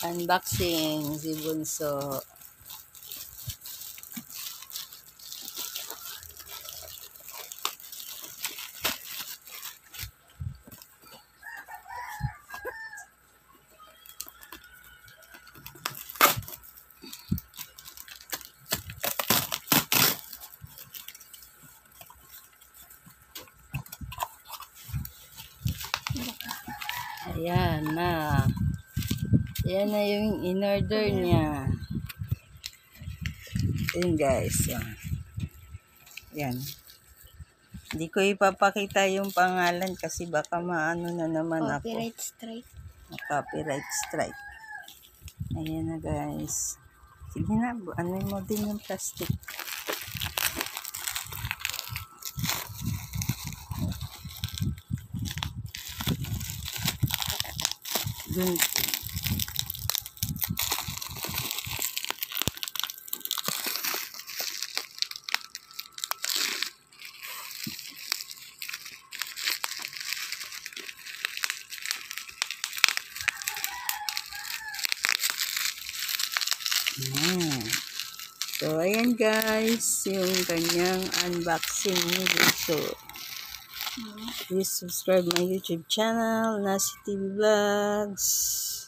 Unboxing si Bunso. Ayan na. Ayan na yung in-order niya. Ayan guys. Ayan. Hindi ko ipapakita yung pangalan kasi baka maano na naman Copyright ako. strike. Copyright strike. Ayan na guys. Sige na, ano mo din yung plastic. Dun. So, ayan guys, yung kanyang unboxing ni Bunso. Please subscribe my YouTube channel, Nasi TV Vlogs.